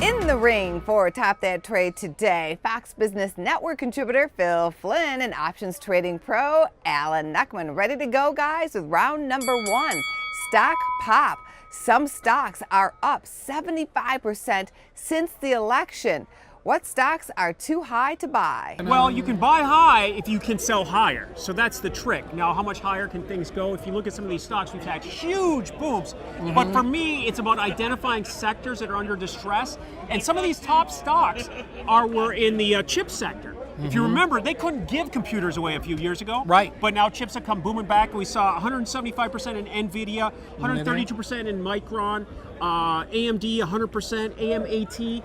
In the ring for Top That Trade today, Fox Business Network contributor Flynn and options trading pro Alan Knuckman. Ready to go, guys, with round number one. Stock pop. Some stocks are up 75% since the election. What stocks are too high to buy? Well, you can buy high if you can sell higher. So that's the trick. Now, how much higher can things go? If you look at some of these stocks, we've had huge booms. But for me, it's about identifying sectors that are under distress. And some of these top stocks were in the chip sector. If you remember, they couldn't give computers away a few years ago. Right. But now chips have come booming back. We saw 175% in NVIDIA, 132% in Micron, AMD 100%, AMAT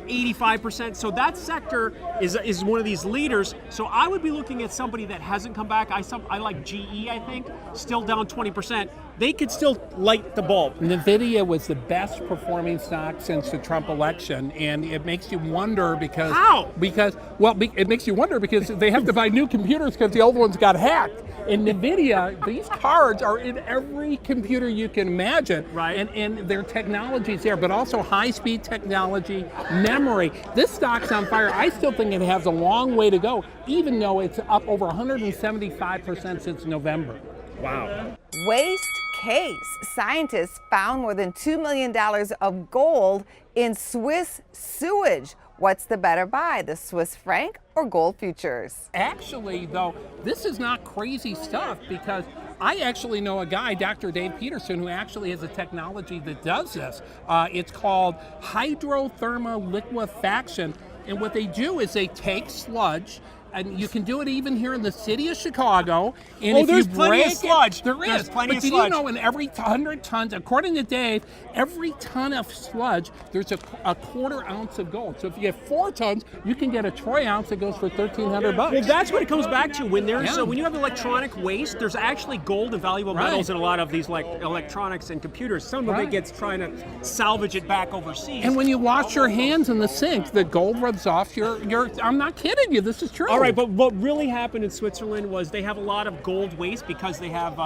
85%. So that sector is one of these leaders. So I would be looking at somebody that hasn't come back. I like GE, I think, still down 20%. They could still light the bulb. NVIDIA was the best performing stock since the Trump election, and it makes you wonder because... How? It makes you wonder because they have to buy new computers because the old ones got hacked. In NVIDIA, these cards are in every computer you can imagine, right? And their technology's there, but also high-speed technology, memory. This stock's on fire. I still think it has a long way to go, even though it's up over 175% since November. Wow. Waste case. Scientists found more than $2 million of gold in Swiss sewage. What's the better buy, the Swiss franc or gold futures? Actually, though, this is not crazy stuff because I actually know a guy, Dr. Dave Peterson, who actually has a technology that does this. It's called hydrothermal liquefaction. And what they do is they take sludge, and you can do it even here in the city of Chicago. And if there's you plenty of break sludge. There's plenty but of did sludge. you know in every 100 tons, according to Dave, every ton of sludge, there's a quarter ounce of gold. So if you get 4 tons, you can get a troy ounce that goes for $1,300. Well, that's what it comes back to. When when you have electronic waste, there's actually gold and valuable metals in a lot of these like electronics and computers. Some of it gets trying to salvage it back overseas. And when you wash your hands in the sink, the gold rubs off your I'm not kidding you, this is true. All right, but what really happened in Switzerland was they have a lot of gold waste because they have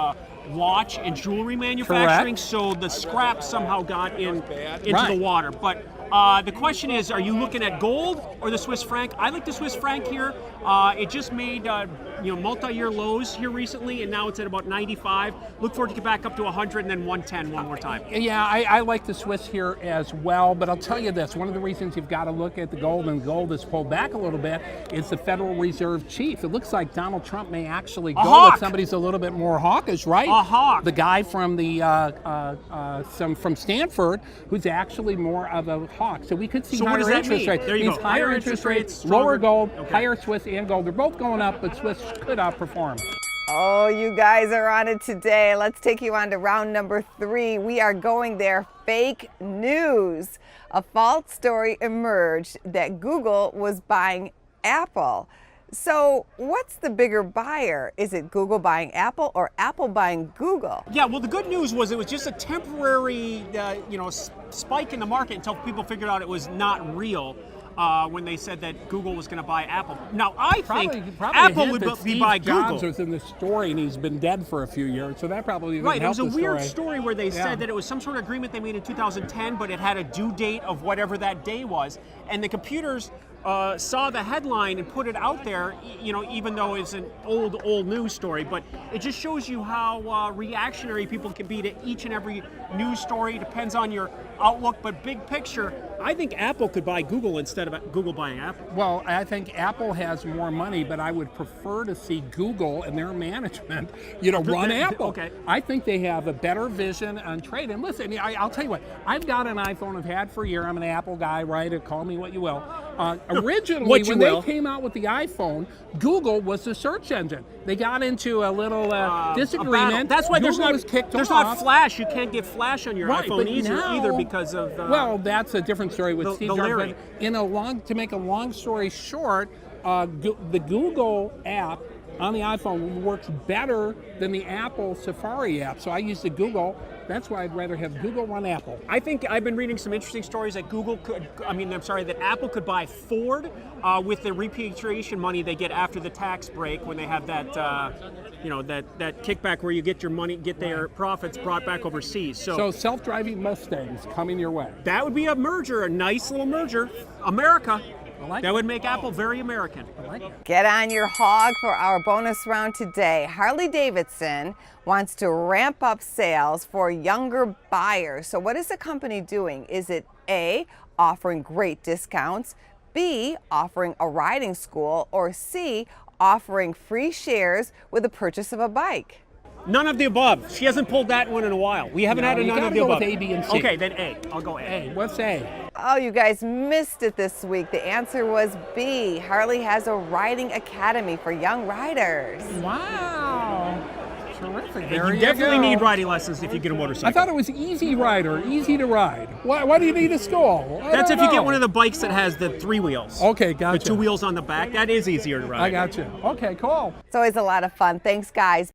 watch and jewelry manufacturing. Correct. So the scrap somehow got into the water. But the question is, are you looking at gold or the Swiss franc? I like the Swiss franc here. It just made multi-year lows here recently, and now it's at about 95. Look forward to get back up to 100 and then 110 one more time. Yeah, I like the Swiss here as well, but I'll tell you this, one of the reasons you've got to look at the gold, and gold has pulled back a little bit, is the Federal Reserve chief. It looks like Donald Trump may actually go with somebody who's a little bit more hawkish, right? A hawk. The guy from from Stanford, who's actually more of a hawk. So we could see higher interest rates. There you go. Higher interest rates, lower gold, higher Swiss and gold. They're both going up, but Swiss could outperform. Oh, you guys are on it today. Let's take you on to round number 3. We are going there. Fake news. A false story emerged that Google was buying Apple. So what's the bigger buyer? Is it Google buying Apple or Apple buying Google? Yeah, well, the good news was it was just a temporary spike in the market until people figured out it was not real. When they said that Google was going to buy Apple. Now, I think Apple would be by Google. Jobs was in the story, and he's been dead for a few years, so that probably didn't help. It was a weird story where they said that it was some sort of agreement they made in 2010, but it had a due date of whatever that day was, and the computers saw the headline and put it out there, even though it's an old news story. But it just shows you how reactionary people can be to each and every news story. Depends on your outlook, but big picture, I think Apple could buy Google instead of Google buying Apple. Well, I think Apple has more money, but I would prefer to see Google and their management, run Apple. Okay. I think they have a better vision on trade. And listen, I'll tell you what, I've got an iPhone I've had for a year. I'm an Apple guy, right? Call me what you will. Originally, when they came out with the iPhone, Google was the search engine. They got into a little disagreement. That's why Google was kicked there's off. not Flash. You can't get Flash on your iPhone either because of well, that's a different story with Steve Jobs. But to make a long story short, the Google app on the iPhone works better than the Apple Safari app. So I use the Google. That's why I'd rather have Google run Apple. I think I've been reading some interesting stories that that Apple could buy Ford with the repatriation money they get after the tax break when they have that, that kickback where you get your money, get their profits brought back overseas. So self-driving Mustangs coming your way. That would be a merger, a nice little merger. America. I like that it. would make Apple very American. I like it. Get on your hog for our bonus round today. Harley Davidson wants to ramp up sales for younger buyers. So what is the company doing? Is it A, offering great discounts, B, offering a riding school, or C, offering free shares with the purchase of a bike? None of the above. She hasn't pulled that one in a while. We haven't had a none of the go above. with A, B, and C. Okay, then A. I'll go A. A. What's A? Oh, you guys missed it this week. The answer was B. Harley has a riding academy for young riders. Wow. Terrific. And There you definitely go. need riding lessons if you get a motorcycle. I thought it was Easy Rider, easy to ride. Why do you need a school? That's if you get one of the bikes that has the 3 wheels. Okay, gotcha. With 2 wheels on the back. That is easier to ride. I got you. Okay, cool. It's always a lot of fun. Thanks, guys.